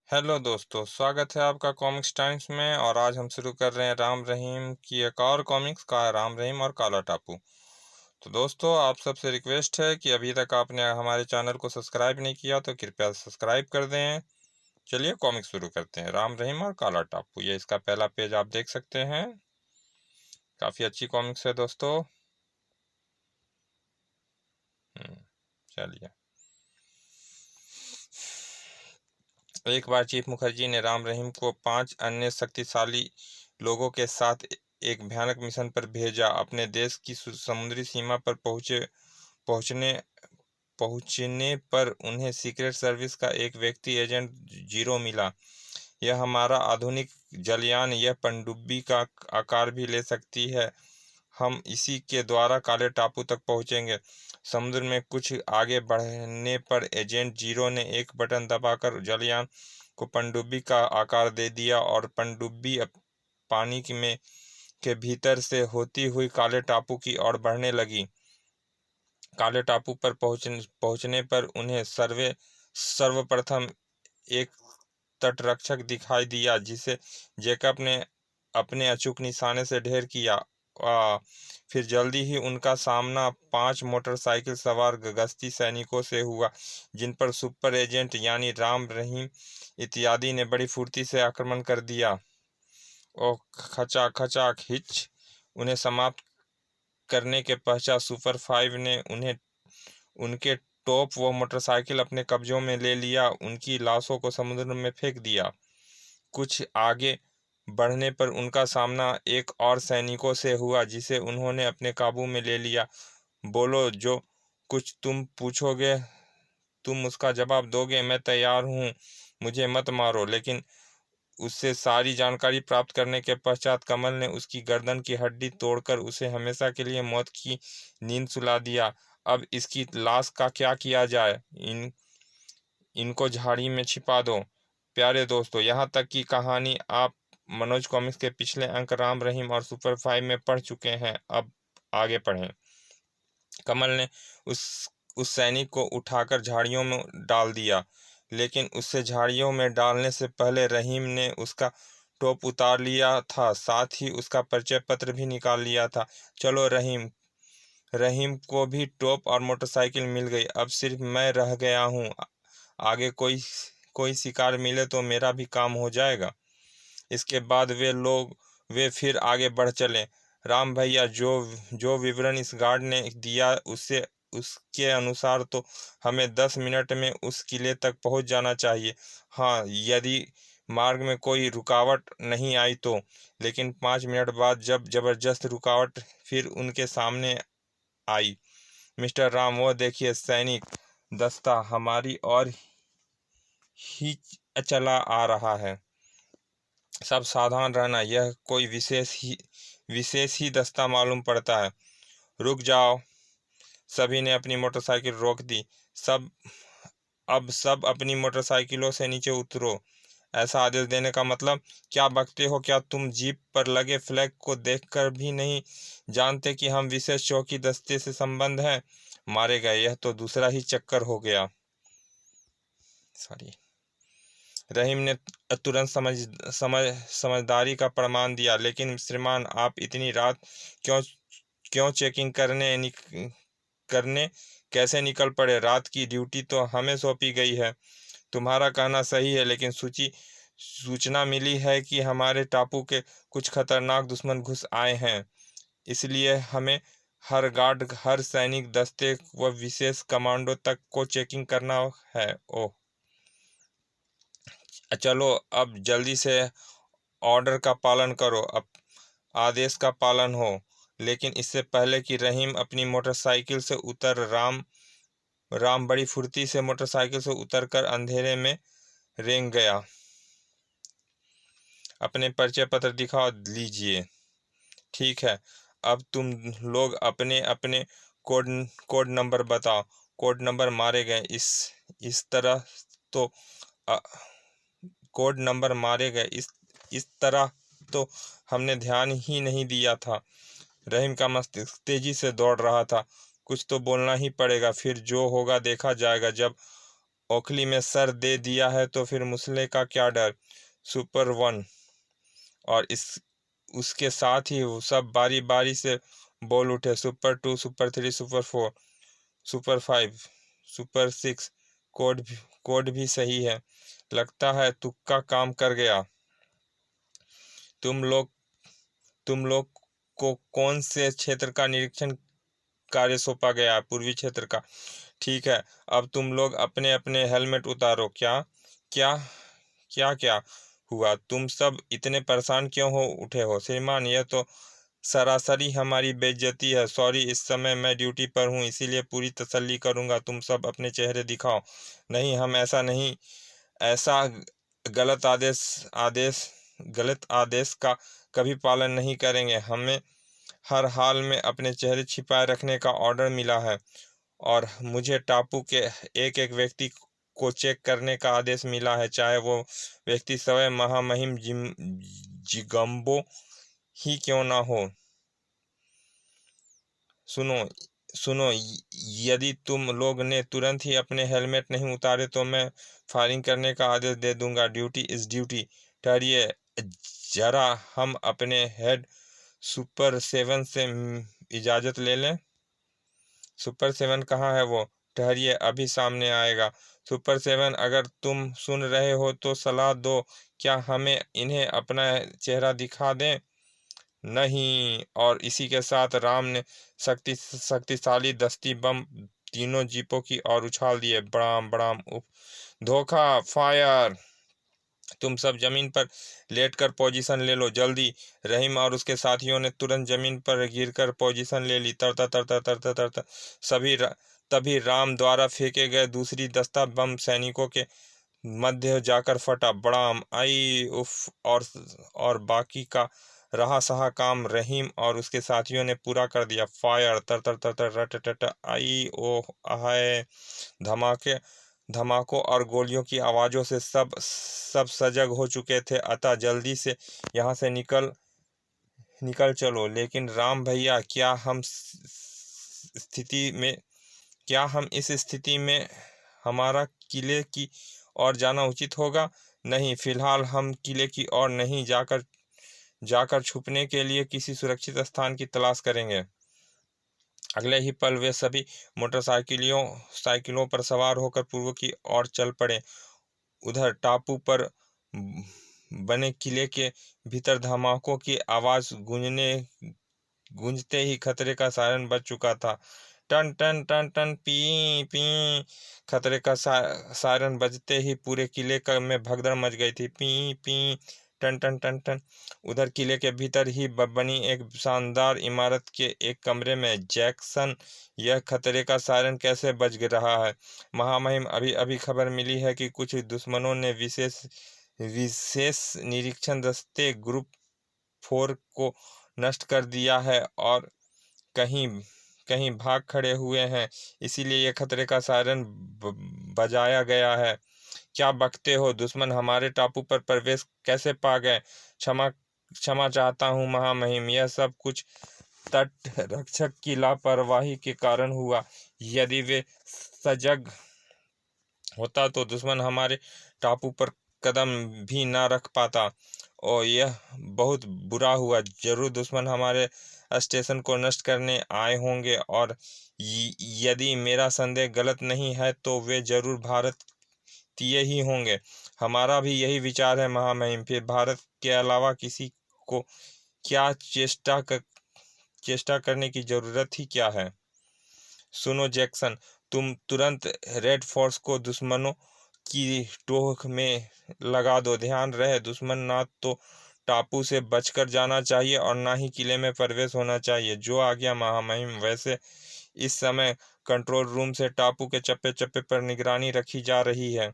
Hello दोस्तों, स्वागत है आपका कॉमिक्स टाइम्स में। और आज हम शुरू कर रहे हैं राम रहीम की एक और कॉमिक्स का, राम रहीम और काला टापू। तो दोस्तों, आप सबसे रिक्वेस्ट है कि अभी तक आपने हमारे चैनल को सब्सक्राइब नहीं किया तो कृपया सब्सक्राइब कर दें। चलिए कॉमिक्स शुरू करते हैं। राम रहीम और काला टापू, ये इसका पहला पेज आप देख सकते हैं। काफ़ी अच्छी कॉमिक्स है दोस्तों। चलिए। एक बार चीफ मुखर्जी ने राम रहीम को 5 अन्य शक्तिशाली लोगों के साथ एक भयानक मिशन पर भेजा। अपने देश की समुद्री सीमा पर पहुंचने पहुंचने पर उन्हें सीक्रेट सर्विस का एक व्यक्ति एजेंट जीरो मिला। यह हमारा आधुनिक जलयान, यह पनडुब्बी का आकार भी ले सकती है। हम इसी के द्वारा काले टापू तक पहुंचेंगे। समुद्र में कुछ आगे बढ़ने पर एजेंट जीरो ने एक बटन दबाकर जलयान को पनडुब्बी का आकार दे दिया और पनडुब्बी पानी में के भीतर से होती हुई काले टापू की ओर बढ़ने लगी। काले टापू पर पहुंचने पर उन्हें सर्वप्रथम एक तटरक्षक दिखाई दिया, जिसे जैकब ने अपने अचूक निशाने से ढेर किया। फिर जल्दी ही उनका सामना 5 मोटरसाइकिल सवार गश्ती सैनिकों से हुआ, जिन पर सुपर एजेंट यानी राम रहीम इत्यादि ने बड़ी फुर्ती से आक्रमण कर दिया और खचाखच हिच उन्हें समाप्त करने के पश्चात सुपर 5 ने उन्हें उनके टॉप व मोटरसाइकिल अपने कब्जों में ले लिया। उनकी लाशों को समुद्र में फेंक दिया। कुछ आगे बढ़ने पर उनका सामना एक और सैनिकों से हुआ, जिसे उन्होंने अपने काबू में ले लिया। बोलो, जो कुछ तुम पूछोगे तुम उसका जवाब दोगे। मैं तैयार हूँ, मुझे मत मारो। लेकिन उससे सारी जानकारी प्राप्त करने के पश्चात कमल ने उसकी गर्दन की हड्डी तोड़कर उसे हमेशा के लिए मौत की नींद सुला दिया। अब इसकी लाश का क्या किया जाए? इनको झाड़ी में छिपा दो। प्यारे दोस्तों, यहाँ तक की कहानी आप मनोज कॉमिक्स के पिछले अंक राम रहीम और सुपर 5 में पढ़ चुके हैं। अब आगे पढ़ें। कमल ने उस सैनिक को उठाकर झाड़ियों में डाल दिया, लेकिन उससे झाड़ियों में डालने से पहले रहीम ने उसका टोप उतार लिया था, साथ ही उसका परिचय पत्र भी निकाल लिया था। चलो रहीम रहीम को भी टोप और मोटरसाइकिल मिल गई। अब सिर्फ मैं रह गया हूँ। आगे कोई शिकार मिले तो मेरा भी काम हो जाएगा। इसके बाद वे फिर आगे बढ़ चले। राम भैया, जो विवरण इस गार्ड ने दिया उसके अनुसार तो हमें 10 मिनट में उस किले तक पहुंच जाना चाहिए। हाँ, यदि मार्ग में कोई रुकावट नहीं आई तो। लेकिन 5 मिनट बाद जब जबरदस्त रुकावट फिर उनके सामने आई। मिस्टर राम, वो देखिए, सैनिक दस्ता हमारी ओर ही चला आ रहा है। सब सावधान रहना, यह कोई विशेष ही दस्ता मालूम पड़ता है। रुक जाओ। सभी ने अपनी मोटरसाइकिल रोक दी। सब अपनी मोटरसाइकिलों से नीचे उतरो। ऐसा आदेश देने का मतलब? क्या बकते हो? क्या तुम जीप पर लगे फ्लैग को देखकर भी नहीं जानते कि हम विशेष चौकी दस्ते से संबंध है? मारे गए, यह तो दूसरा ही चक्कर हो गया। सॉरी। रहीम ने तुरंत समझदारी का प्रमाण दिया। लेकिन श्रीमान, आप इतनी रात क्यों क्यों चेकिंग करने कैसे निकल पड़े? रात की ड्यूटी तो हमें सौंपी गई है। तुम्हारा कहना सही है, लेकिन सूचना मिली है कि हमारे टापू के कुछ खतरनाक दुश्मन घुस आए हैं। इसलिए हमें हर गार्ड, हर सैनिक दस्ते व विशेष कमांडो तक को चेकिंग करना है। ओह, चलो अब जल्दी से ऑर्डर का पालन करो। अब आदेश का पालन हो। लेकिन इससे पहले कि रहीम अपनी मोटरसाइकिल से राम बड़ी फुर्ती से मोटरसाइकिल से उतरकर अंधेरे में रेंग गया। अपने परिचय पत्र दिखा लीजिए। ठीक है, अब तुम लोग अपने अपने कोड नंबर बताओ। कोड नंबर मारे गए इस तरह तो अ, कोड नंबर मारे गए इस तरह तो हमने ध्यान ही नहीं दिया था। रहीम का मस्तिष्क तेजी से दौड़ रहा था। कुछ तो बोलना ही पड़ेगा, फिर जो होगा देखा जाएगा। जब ओखली में सर दे दिया है तो फिर मुसले का क्या डर। सुपर 1 और इस उसके साथ ही वो सब बारी बारी से बोल उठे। Super 2, super 3, super 4, super 5, super 6। Code भी सही है। लगता है तुक्का काम कर गया। तुम लोग तुम लोग को कौन से क्षेत्र का निरीक्षण कार्य सौंपा गया है? पूर्वी क्षेत्र का। ठीक है, अब तुम लोग अपने अपने हेलमेट उतारो। क्या क्या क्या क्या हुआ? तुम सब इतने परेशान क्यों हो उठे हो? श्रीमान, यह तो सरासरी हमारी बेइज्जती है। सॉरी, इस समय मैं ड्यूटी पर हूँ, इसीलिए पूरी तसल्ली करूंगा। तुम सब अपने चेहरे दिखाओ। नहीं, हम ऐसा नहीं, ऐसा गलत आदेश आदेश गलत आदेश का कभी पालन नहीं करेंगे। हमें हर हाल में अपने चेहरे छिपाए रखने का ऑर्डर मिला है और मुझे टापू के एक एक व्यक्ति को चेक करने का आदेश मिला है, चाहे वो व्यक्ति स्वयं महामहिम जिगम्बो ही क्यों ना हो। सुनो सुनो, यदि तुम लोग ने तुरंत ही अपने हेलमेट नहीं उतारे तो मैं फायरिंग करने का आदेश दे दूंगा। Duty is duty. ठहरिए जरा, हम अपने हेड सुपर 7 से इजाज़त ले लें। सुपर 7 कहाँ है वो? ठहरिए, अभी सामने आएगा। सुपर 7, अगर तुम सुन रहे हो तो सलाह दो, क्या हमें इन्हें अपना चेहरा दिखा दें? नहीं। और इसी के साथ राम ने शक्तिशाली दस्ती बम तीनों जीपों की ओर उछाल दिए। बड़ाम बड़ाम उफ, धोखा, फायर। तुम सब जमीन पर लेटकर पोजीशन ले लो, जल्दी। रहीम और उसके साथियों ने तुरंत जमीन पर गिरकर पोजीशन ले ली। तरता तरता तरता तरता तभी राम द्वारा फेंके गए दूसरी दस्ता बम सैनिकों के मध्य जाकर फटा। बड़ाम आई उफ। और बाकी का रहा सहा काम रहीम और उसके साथियों ने पूरा कर दिया। फायर, तर तर तर तर रट टट आई ओह आहाय। धमाके धमाकों और गोलियों की आवाज़ों से सब सजग हो चुके थे। अतः जल्दी से यहाँ से निकल निकल चलो। लेकिन राम भैया, क्या हम इस स्थिति में हमारा किले की ओर जाना उचित होगा? नहीं, फिलहाल हम किले की ओर नहीं जाकर जाकर छुपने के लिए किसी सुरक्षित स्थान की तलाश करेंगे। अगले ही पल वे सभी साइकिलों पर सवार होकर पूर्व की ओर चल पड़े। उधर टापू पर बने किले के भीतर धमाकों की आवाज गूंजते ही खतरे का सायरन बज चुका था। टन टन टन टन पी पी। खतरे का सायरन बजते ही पूरे किले में भगदड़ मच गई थी। पी पी, टन टन टन टन। उधर किले के भीतर ही बनी एक शानदार इमारत के एक कमरे में जैक्सन, यह खतरे का सायरन कैसे बज रहा है? महामहिम, अभी अभी खबर मिली है कि कुछ दुश्मनों ने विशेष निरीक्षण दस्ते ग्रुप 4 को नष्ट कर दिया है और कहीं कहीं भाग खड़े हुए हैं, इसीलिए यह खतरे का सायरन बजाया गया है। क्या बकते हो? दुश्मन हमारे टापू पर प्रवेश कैसे पा गए? क्षमा क्षमा चाहता हूँ महामहिम, यह सब कुछ तट रक्षक की लापरवाही के कारण हुआ। यदि वे सजग होता तो दुश्मन हमारे टापू पर कदम भी ना रख पाता। और यह बहुत बुरा हुआ। जरूर दुश्मन हमारे स्टेशन को नष्ट करने आए होंगे और यदि मेरा संदेह गलत नहीं है तो वे जरूर भारतीय ही होंगे। हमारा भी यही विचार है महामहिम। फिर भारत के अलावा किसी को क्या चेष्टा करने की जरूरत ही क्या है? सुनो जैक्सन, तुम तुरंत रेड फोर्स को दुश्मनों की टोह में लगा दो। ध्यान रहे, दुश्मन ना तो टापू से बचकर जाना चाहिए और ना ही किले में प्रवेश होना चाहिए। जो आज्ञा महामहिम। वैसे इस समय कंट्रोल रूम से टापू के चप्पे चप्पे पर निगरानी रखी जा रही है।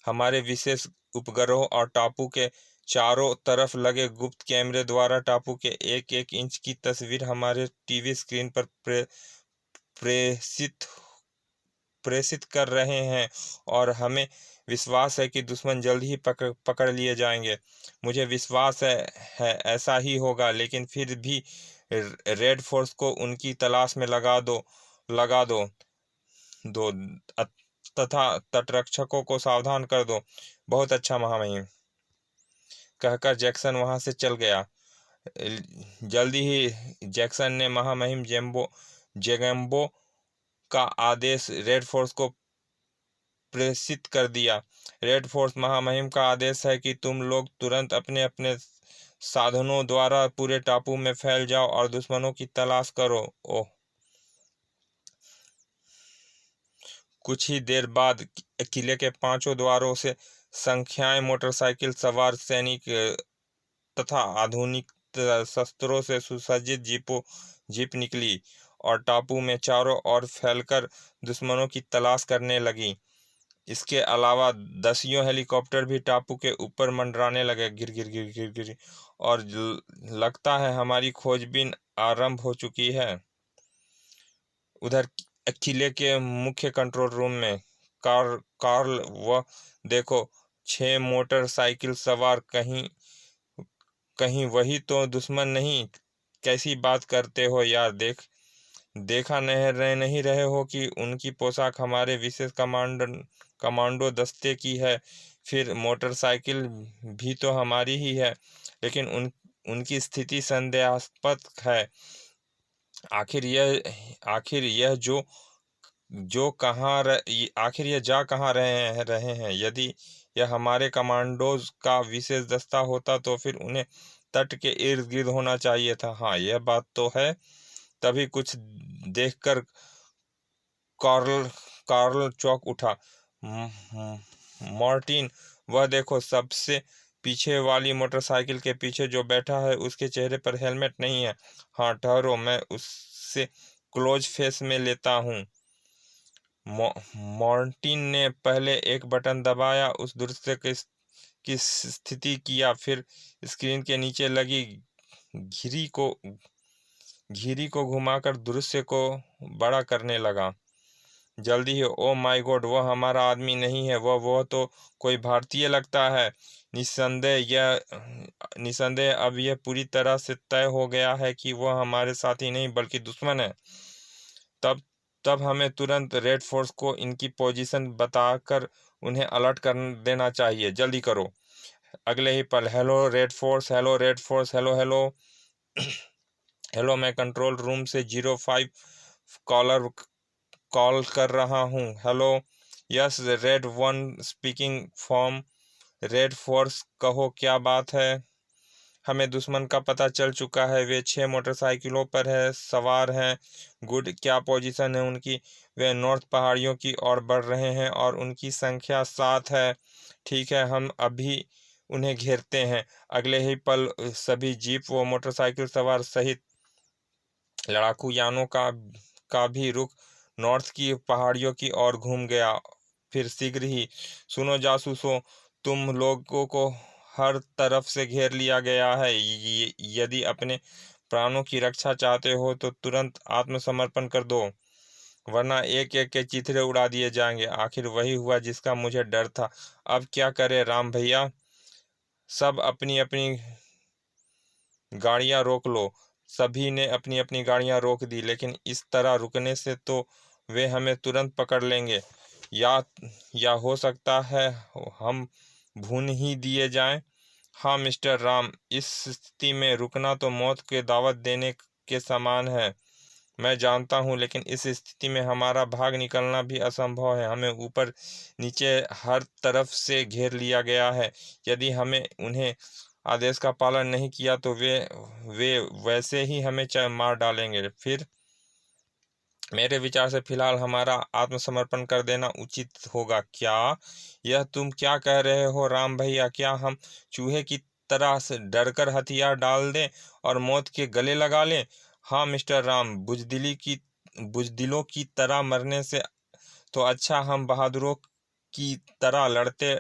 हमारे विशेष उपग्रहों और टापू के चारों तरफ लगे गुप्त कैमरे द्वारा टापू के एक एक इंच की तस्वीर हमारे टीवी स्क्रीन पर प्रेषित प्रेषित कर रहे हैं और हमें विश्वास है कि दुश्मन जल्द ही पकड़ लिए जाएंगे। मुझे विश्वास है ऐसा ही होगा, लेकिन फिर भी रेड फोर्स को उनकी तलाश में लगा दो दो तथा तटरक्षकों को सावधान कर दो। बहुत अच्छा महामहिम, कहकर जैक्सन वहां से चल गया। जल्दी ही जैक्सन ने महामहिम जेगेम्बो का आदेश रेड फोर्स को प्रेषित कर दिया। रेड फोर्स महामहिम का आदेश है कि तुम लोग तुरंत अपने अपने साधनों द्वारा पूरे टापू में फैल जाओ और दुश्मनों की तलाश करो। ओह! कुछ ही देर बाद किले के पांचों द्वारों से संख्याएं मोटरसाइकिल सवार सैनिक तथा आधुनिक शस्त्रों से सुसज्जित जीप निकली और टापू में चारों ओर फैलकर दुश्मनों की तलाश करने लगी। इसके अलावा दसियों हेलीकॉप्टर भी टापू के ऊपर मंडराने लगे। गिर गिर गिर गिर गिर और लगता है हमारी खोजबीन आरंभ हो चुकी है। उधर किले के मुख्य कंट्रोल रूम में कार्ल वह देखो, 6 मोटरसाइकिल सवार, कहीं वही तो दुश्मन नहीं? कैसी बात करते हो यार, देखा नहीं रहे हो कि उनकी पोशाक हमारे विशेष कमांडो दस्ते की है। फिर मोटरसाइकिल भी तो हमारी ही है, लेकिन उनकी स्थिति संदेहास्पद है। आखिर यह जा कहाँ रहे हैं? यदि यह हमारे कमांडोज का विशेष दस्ता होता तो फिर उन्हें तट के इर्द गिर्द होना चाहिए था। हाँ, यह बात तो है। तभी कुछ देखकर कार्ल चौंक उठा। मार्टिन, वह देखो, सबसे पीछे वाली मोटरसाइकिल के पीछे जो बैठा है उसके चेहरे पर हेलमेट नहीं है। हाँ, ठहरो, मैं उससे क्लोज फेस में लेता हूँ। मार्टिन ने पहले एक बटन दबाया, उस दृश्य की स्थिति किया, फिर स्क्रीन के नीचे लगी घिरी को घुमाकर दृश्य को बड़ा करने लगा। जल्दी ही, ओ माय गॉड, वह हमारा आदमी नहीं है, वह तो कोई भारतीय लगता है। निसंदेह अब यह पूरी तरह से तय हो गया है कि वह हमारे साथी नहीं बल्कि दुश्मन है। तब हमें तुरंत रेड फोर्स को इनकी पोजीशन बताकर उन्हें अलर्ट कर देना चाहिए। जल्दी करो। अगले ही पल, hello red force, hello red force, hello hello hello, मैं कंट्रोल रूम से 05 कॉल कर रहा हूँ। Hello, yes, red 1 speaking from red force. कहो, क्या बात है? हमें दुश्मन का पता चल चुका है। वे 6 मोटरसाइकिलों पर सवार हैं। गुड, क्या पोजीशन है उनकी? वे नॉर्थ पहाड़ियों की ओर बढ़ रहे हैं और उनकी संख्या 7 है। ठीक है, हम अभी उन्हें घेरते हैं। अगले ही पल सभी जीप व मोटरसाइकिल सवार सहित लड़ाकू यानों का भी रुख नॉर्थ की पहाड़ियों की ओर घूम गया। फिर शीघ्र ही, सुनो जासूसों, तुम लोगों को हर तरफ से घेर लिया गया है। यदि अपने प्राणों की रक्षा चाहते हो तो तुरंत आत्मसमर्पण कर दो, वरना एक एक के चिथड़े उड़ा दिए जाएंगे। आखिर वही हुआ जिसका मुझे डर था। अब क्या करें राम भैया? सब अपनी अपनी गाड़ियां रोक लो। सभी ने अपनी अपनी गाड़ियां रोक दी, लेकिन इस तरह रुकने से तो वे हमें तुरंत पकड़ लेंगे, या हो सकता है हम भून ही दिए जाएं। हाँ मिस्टर राम, इस स्थिति में रुकना तो मौत की दावत देने के समान है। मैं जानता हूँ, लेकिन इस स्थिति में हमारा भाग निकलना भी असंभव है। हमें ऊपर नीचे हर तरफ से घेर लिया गया है। यदि हमें उन्हें आदेश का पालन नहीं किया तो वे वैसे ही हमें मार डालेंगे। फिर मेरे विचार से फिलहाल हमारा आत्मसमर्पण कर देना उचित होगा। क्या यह तुम क्या कह रहे हो राम भैया? क्या हम चूहे की तरह से डरकर हथियार डाल दें और मौत के गले लगा लें? हाँ मिस्टर राम, बुजदिलों की तरह मरने से तो अच्छा हम बहादुरों की तरह लड़ते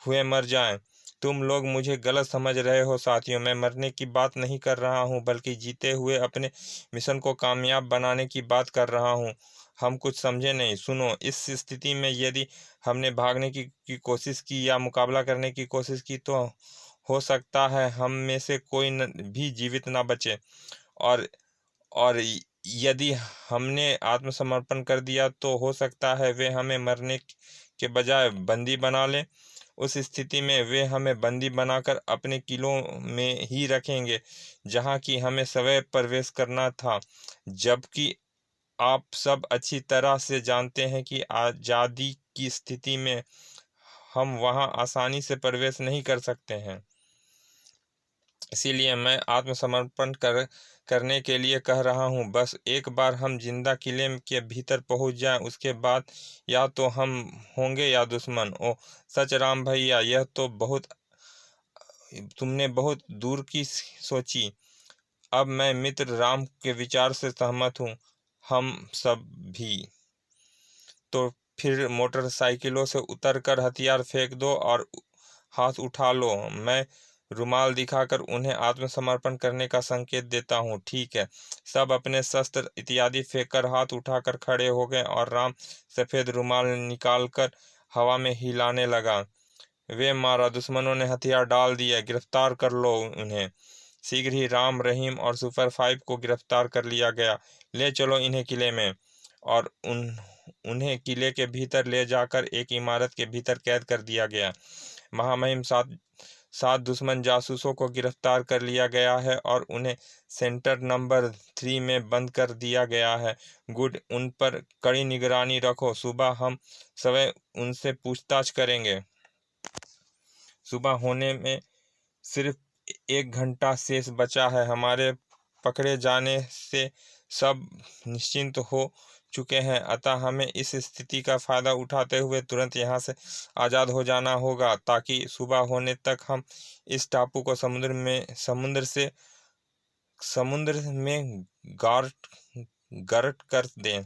हुए मर जाएं। तुम लोग मुझे गलत समझ रहे हो साथियों। मैं मरने की बात नहीं कर रहा हूं, बल्कि जीते हुए अपने मिशन को कामयाब बनाने की बात कर रहा हूं। हम कुछ समझे नहीं। सुनो, इस स्थिति में यदि हमने भागने की कोशिश की या मुकाबला करने की कोशिश की तो हो सकता है हम में से कोई भी जीवित ना बचे। और यदि हमने आत्मसमर्पण कर दिया तो हो सकता है वे हमें मरने के बजाय बंदी बना लें। उस स्थिति में वे हमें बंदी बनाकर अपने किलों में ही रखेंगे, जहाँ की हमें स्वयं प्रवेश करना था। जबकि आप सब अच्छी तरह से जानते हैं कि आज़ादी की स्थिति में हम वहां आसानी से प्रवेश नहीं कर सकते हैं। इसीलिए मैं आत्मसमर्पण करने के लिए कह रहा हूँ। बस एक बार हम जिंदा किले के भीतर पहुंच जाएं, उसके बाद या तो हम होंगे या दुश्मन। ओ सच राम भैया, यह तो तुमने बहुत दूर की सोची। अब मैं मित्र राम के विचार से सहमत हूँ। हम सब भी। तो फिर मोटरसाइकिलों से उतरकर हथियार फेंक दो और हाथ उठा लो। मैं रुमाल दिखाकर उन्हें आत्मसमर्पण करने का संकेत देता हूँ। ठीक है। सब अपने शस्त्र इत्यादि फेंककर हाथ उठाकर खड़े हो गए और राम सफेद रुमाल निकालकर हवा में हिलाने लगा। वे मारा, दुश्मनों ने हथियार डाल दिए, गिरफ्तार कर लो उन्हें। शीघ्र ही राम, रहीम और सुपर 5 को गिरफ्तार कर लिया गया। ले चलो इन्हें किले में। और उन्हें किले के भीतर ले जाकर एक इमारत के भीतर कैद कर दिया गया। महामहिम सात दुश्मन जासूसों को गिरफ्तार कर लिया गया है और उन्हें सेंटर नंबर 3 में बंद कर दिया गया है। गुड, उन पर कड़ी निगरानी रखो। सुबह हम स्वयं उनसे पूछताछ करेंगे। सुबह होने में सिर्फ 1 घंटा शेष बचा है। हमारे पकड़े जाने से सब निश्चिंत हो चुके हैं, अतः हमें इस स्थिति का फायदा उठाते हुए तुरंत यहाँ से आज़ाद हो जाना होगा, ताकि सुबह होने तक हम इस टापू को समुद्र में गर्क कर दें।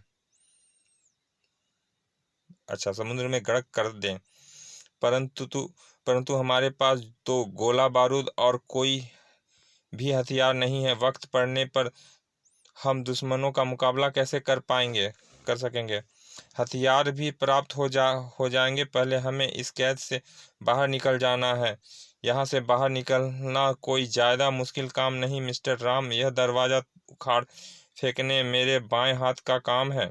अच्छा, समुद्र में गर्क कर दें। परंतु हमारे पास तो गोला बारूद और कोई भी हथियार नहीं है। वक्त पड़ने पर हम दुश्मनों का मुकाबला कैसे कर सकेंगे। हथियार भी प्राप्त हो जाएंगे। पहले हमें इस कैद से बाहर निकल जाना है। यहाँ से बाहर निकलना कोई ज़्यादा मुश्किल काम नहीं मिस्टर राम। यह दरवाज़ा उखाड़ फेंकने मेरे बाएं हाथ का काम है।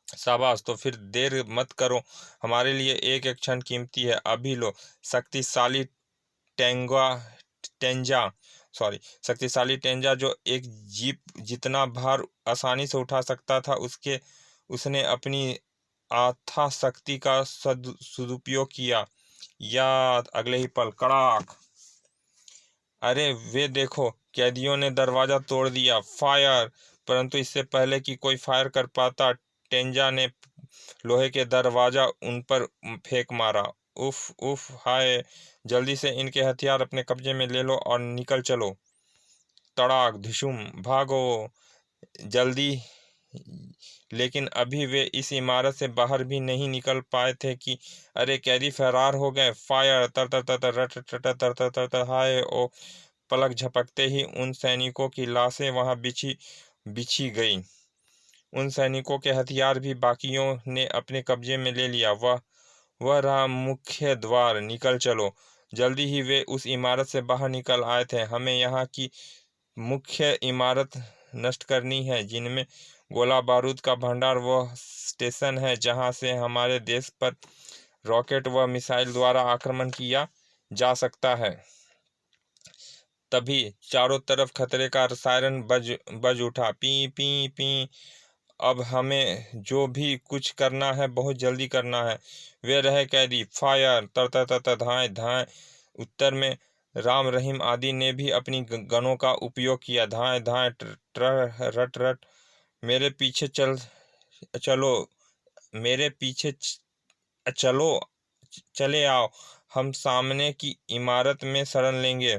शाबाश, तो फिर देर मत करो। हमारे लिए एक एक क्षण कीमती है। अभी लो। शक्तिशाली टेंगा टेंजा शक्तिशाली टेंजा, जो एक जीप जितना भार आसानी से उठा सकता था, उसने अपनी आथा शक्ति का सदुपयोग किया। या अगले ही पल कड़ाक! अरे वे देखो, कैदियों ने दरवाजा तोड़ दिया। फायर! परंतु इससे पहले कि कोई फायर कर पाता, टेंजा ने लोहे के दरवाजा उन पर फेंक मारा। उफ उफ, हाय! जल्दी से इनके हथियार अपने कब्जे में ले लो और निकल चलो। तड़ाक धिशुम, भागो जल्दी! लेकिन अभी वे इस इमारत से बाहर भी नहीं निकल पाए थे कि अरे कैदी फरार हो गए। फायर! तर तर तर तर रट रट तर तर तर तर, हाय ओ! पलक झपकते ही उन सैनिकों की लाशें वहां बिछी गई। उन सैनिकों के हथियार भी बाकियों ने अपने कब्जे में ले लिया। वह रहा मुख्य द्वार। निकल चलो। जल्दी ही वे उस इमारत से बाहर निकल आए थे। हमें यहाँ की मुख्य इमारत नष्ट करनी है, जिनमें गोला बारूद का भंडार, वह स्टेशन है जहाँ से हमारे देश पर रॉकेट व मिसाइल द्वारा आक्रमण किया जा सकता है। तभी चारों तरफ खतरे का सायरन बज उठा। P P P! अब हमें जो भी कुछ करना है बहुत जल्दी करना है। वे रहे कैदी। फायर! तर तर तर तर, धाएं धाएं! उत्तर में राम, रहीम आदि ने भी अपनी गनों का उपयोग किया। धाएं धाएं, रट रट! मेरे पीछे चलो, मेरे पीछे चले आओ। हम सामने की इमारत में शरण लेंगे।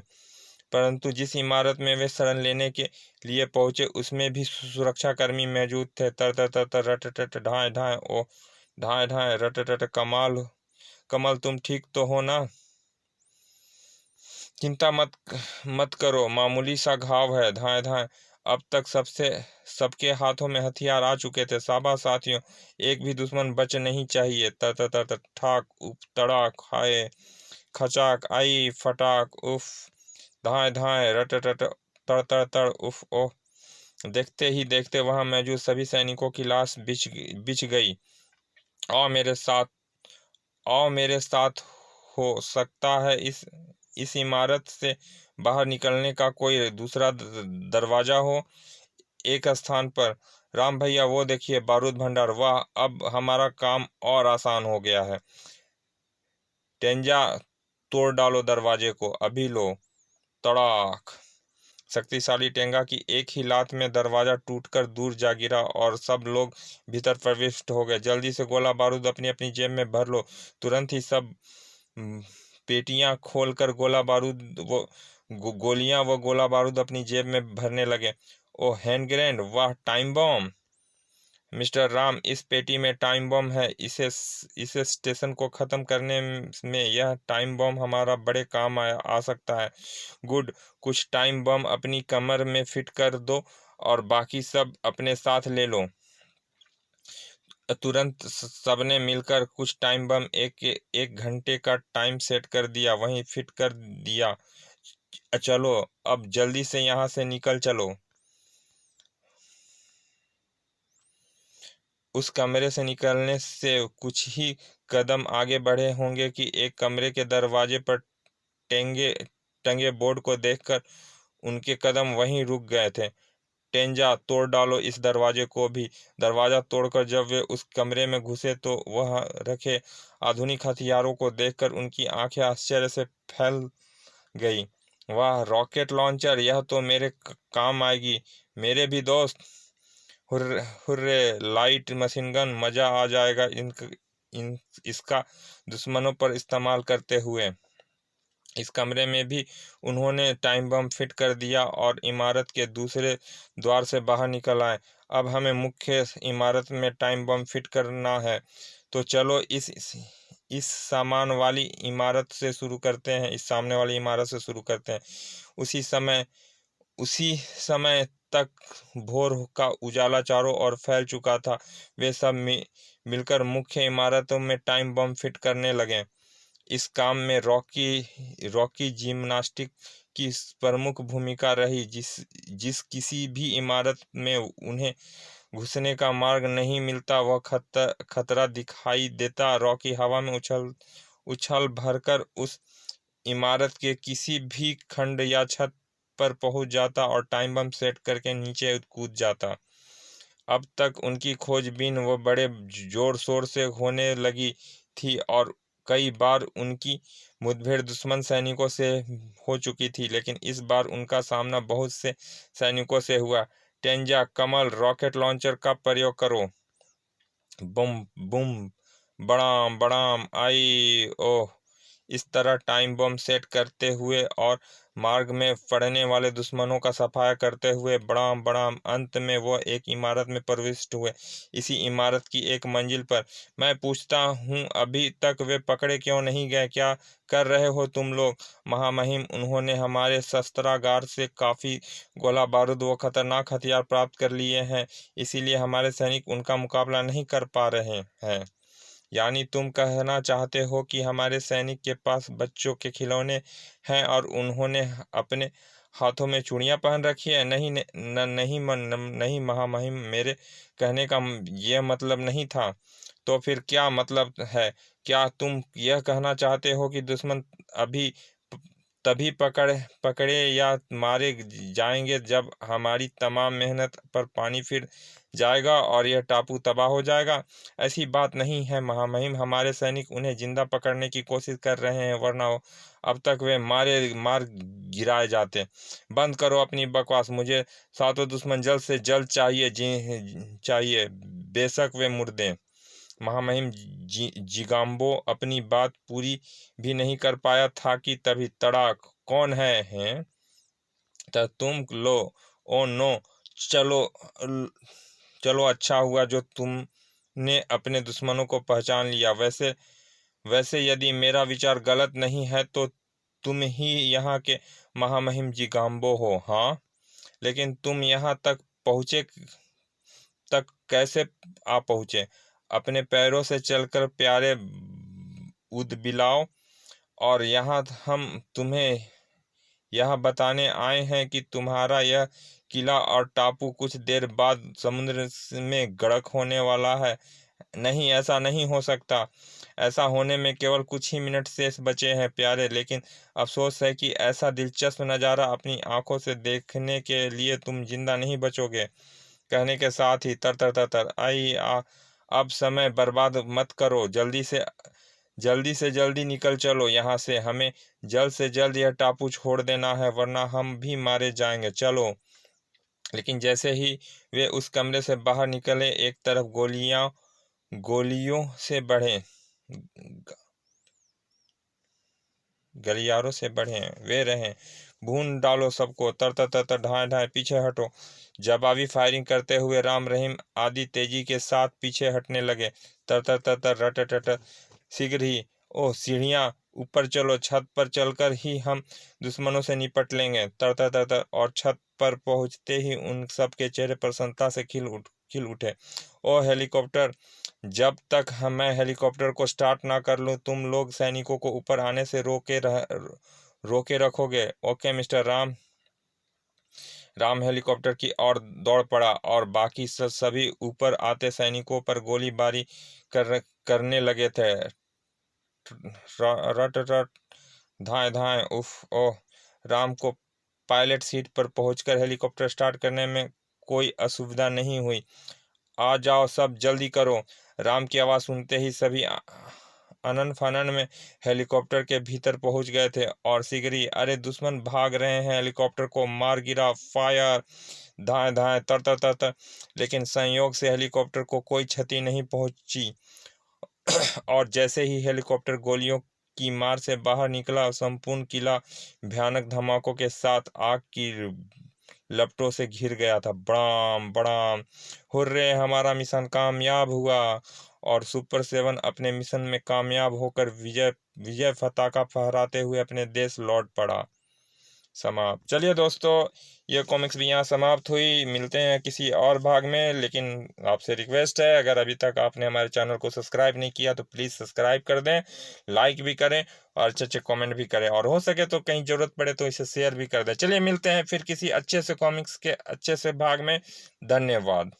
परंतु जिस इमारत में वे शरण लेने के लिए पहुंचे, उसमें भी सुरक्षाकर्मी मौजूद थे। तर तर तर तर, रट रट, ढाएं ढाएं! ओ ढाएं ढाएं, रट रट! कमल, तुम ठीक तो हो ना? चिंता मत करो, मामूली सा घाव है। धाएं धाएं! अब तक सबके हाथों में हथियार आ चुके थे। शाबाश साथियों, एक भी दुश्मन बच नहीं चाहिए। तर तर तर तर, ठाक उप तड़ाक, हाय! खचाक, आई फटाक, उफ! धाएं धाएं, रट रट, तड़ तड़ तड़, उफ ओह! देखते ही देखते वहां मौजूद सभी सैनिकों की लाश बिछ गई। आओ मेरे साथ, आओ मेरे साथ। हो सकता है इस इमारत से बाहर निकलने का कोई दूसरा दरवाजा हो। एक स्थान पर, राम भैया वो देखिए बारूद भंडार। वाह, अब हमारा काम और आसान हो गया है। टेंजा, तोड़ डालो दरवाजे को, अभी लो। तड़ाक! शक्तिशाली टेंगा की एक ही लात में दरवाजा टूटकर दूर जा गिरा और सब लोग भीतर प्रविष्ट हो गए। जल्दी से गोला बारूद अपनी अपनी जेब में भर लो। तुरंत ही सब पेटियां खोलकर गोला बारूद वो गोलियां व गोला बारूद अपनी जेब में भरने लगे। ओ हैंड ग्रेनेड, वाह टाइम बम! मिस्टर राम, इस पेटी में टाइम बम है। इसे स्टेशन को खत्म करने में यह टाइम बम हमारा बड़े काम आ सकता है। गुड, कुछ टाइम बम अपनी कमर में फिट कर दो और बाकी सब अपने साथ ले लो। तुरंत सबने मिलकर कुछ टाइम बम एक घंटे का टाइम सेट कर दिया, वहीं फिट कर दिया। चलो अब जल्दी से यहाँ से निकल चलो। उस कमरे से निकलने से कुछ ही कदम आगे बढ़े होंगे कि एक कमरे के दरवाजे पर टेंगे टंगे बोर्ड को देखकर उनके कदम वहीं रुक गए थे। टेंजा, तोड़ डालो इस दरवाजे को भी। दरवाजा तोड़कर जब वे उस कमरे में घुसे तो वह रखे आधुनिक हथियारों को देखकर उनकी आंखें आश्चर्य से फैल गई। वाह, रॉकेट लॉन्चर! यह तो मेरे काम आएगी मेरे भी दोस्त। Hurray hurray, light machine gun! मजा आ जाएगा इसका दुश्मनों पर इस्तेमाल करते हुए। इस कमरे में भी उन्होंने टाइम बम फिट कर दिया और इमारत के दूसरे द्वार से बाहर निकल आए। अब हमें मुख्य इमारत में टाइम बम फिट करना है, तो चलो इस सामान वाली इमारत से शुरू करते हैं। इस सामने वाली इमारत से शुरू करते हैं। उसी समय तक भोर का उजाला चारों ओर फैल चुका था। वे सब मिलकर मुख्य इमारतों में टाइम बम फिट करने लगे। इस काम में रॉकी जिम्नास्टिक की प्रमुख भूमिका रही। जिस किसी भी इमारत में उन्हें घुसने का मार्ग नहीं मिलता, वह खतरा दिखाई देता, रॉकी हवा में उछल भरकर उस इमारत के किसी भी खंड या छत पर पहुंच जाता और टाइम बम सेट करके नीचे कूद जाता। अब तक उनकी खोजबीन वो बड़े जोर शोर से होने लगी थी और कई बार उनकी मुठभेड़ दुश्मन सैनिकों से हो चुकी थी, लेकिन इस बार उनका सामना बहुत से सैनिकों से हुआ। टेंजा, कमल, रॉकेट लॉन्चर का प्रयोग करो। बुम बुम, बड़ाम बड़ाम, आई ओह! इस तरह टाइम बम सेट करते हुए और मार्ग में पड़ने वाले दुश्मनों का सफाया करते हुए बड़ाम बड़ाम अंत में वो एक इमारत में प्रविष्ट हुए। इसी इमारत की एक मंजिल पर। मैं पूछता हूँ, अभी तक वे पकड़े क्यों नहीं गए? क्या कर रहे हो तुम लोग? महामहिम, उन्होंने हमारे शस्त्रागार से काफी गोला बारूद व खतरनाक हथियार प्राप्त कर लिए हैं, इसीलिए हमारे सैनिक उनका मुकाबला नहीं कर पा रहे हैं। यानी तुम कहना चाहते हो कि हमारे सैनिक के पास बच्चों के खिलौने हैं और उन्होंने अपने हाथों में चूड़ियां पहन रखी है? नहीं नहीं महामहिम, मेरे कहने का यह मतलब नहीं था। तो फिर क्या मतलब है? क्या तुम यह कहना चाहते हो कि दुश्मन अभी तभी पकड़े या मारे जाएंगे जब हमारी तमाम मेहनत पर पानी फिर जाएगा और यह टापू तबाह हो जाएगा? ऐसी बात नहीं है महामहिम, हमारे सैनिक उन्हें जिंदा पकड़ने की कोशिश कर रहे हैं, वरना अब तक वे मार गिराए जाते। बंद करो अपनी बकवास। मुझे सातों दुश्मन जल्द से जल्द चाहिए, बेशक वे मुर्दे। महामहिम जिगाम्बो अपनी बात पूरी भी नहीं कर पाया था कि तभी तड़ाक! कौन है हैं? तो तुम लो। Oh no! चलो चलो, अच्छा हुआ जो तुमने अपने दुश्मनों को पहचान लिया। वैसे वैसे यदि मेरा विचार गलत नहीं है तो तुम ही यहाँ के महामहिम जिगाम्बो हो। हाँ, लेकिन तुम यहाँ तक कैसे आ पहुँचे? अपने पैरों से चलकर प्यारे उदबिलाओ। और यहाँ हम तुम्हें यह बताने आए हैं कि तुम्हारा यह किला और टापू कुछ देर बाद समुद्र में गड़क होने वाला है। नहीं, ऐसा नहीं हो सकता। ऐसा होने में केवल कुछ ही मिनट शेष बचे हैं प्यारे, लेकिन अफसोस है कि ऐसा दिलचस्प नज़ारा अपनी आंखों से देखने के लिए तुम जिंदा नहीं बचोगे। कहने के साथ ही तर तर तर तर आई अब समय बर्बाद मत करो, जल्दी से जल्दी निकल चलो यहाँ से। हमें जल्द से जल्द यह टापू छोड़ देना है, वरना हम भी मारे जाएंगे। चलो। लेकिन जैसे ही वे उस कमरे से बाहर निकले, एक तरफ गोलियों से बढ़े गलियारों से बढ़े वे रहे। भून डालो सबको, तर तर तर तर, ढाए ढाए, पीछे हटो। जवाबी फायरिंग करते हुए राम रहीम आदि तेजी के साथ पीछे हटने लगे। तर तर तर तर, रट रट, शीघ्र ही। ओह सीढ़ियाँ, ऊपर चलो, छत पर चलकर ही हम दुश्मनों से निपट लेंगे। तर तर तर तर, और छत पर पहुंचते ही उन सब के चेहरे प्रसन्नता से खिल उठे। ओ हेलीकॉप्टर, जब तक मैं हेलीकॉप्टर को स्टार्ट ना कर लूं, तुम लोग सैनिकों को ऊपर आने से रोके रखोगे। Okay mister Ram. Ram helicopter की ओर दौड़ पड़ा और बाकी सभी ऊपर आते सैनिकों पर गोलीबारी करने लगे थे। रट रट, धाए धाए, उफ ओह। राम को पायलट सीट पर पहुंचकर हेलीकॉप्टर स्टार्ट करने में कोई असुविधा नहीं हुई। आ जाओ सब, जल्दी करो। राम की आवाज़ सुनते ही सभी अनन फनन में हेलीकॉप्टर के भीतर पहुंच गए थे और शीघ्र ही, अरे दुश्मन भाग रहे हैं, हेलीकॉप्टर को मार गिरा, फायर, धाए धाए, तर तर तर तर। लेकिन संयोग से हेलीकॉप्टर को कोई क्षति नहीं पहुंची और जैसे ही हेलीकॉप्टर गोलियों की मार से बाहर निकला, संपूर्ण किला भयानक धमाकों के साथ आग की लपटों से घिर गया था। बड़ाम बड़ाम, हुर्रे, हमारा मिशन कामयाब हुआ। और सुपर 7 अपने मिशन में कामयाब होकर विजय विजय पताका फहराते हुए अपने देश लौट पड़ा। समाप्त। चलिए दोस्तों, ये कॉमिक्स भी यहाँ समाप्त हुई। मिलते हैं किसी और भाग में, लेकिन आपसे रिक्वेस्ट है, अगर अभी तक आपने हमारे चैनल को सब्सक्राइब नहीं किया तो प्लीज़ सब्सक्राइब कर दें, लाइक भी करें और अच्छे अच्छे कमेंट भी करें, और हो सके तो कहीं ज़रूरत पड़े तो इसे शेयर भी कर दें। चलिए मिलते हैं फिर किसी अच्छे से कॉमिक्स के अच्छे से भाग में। धन्यवाद।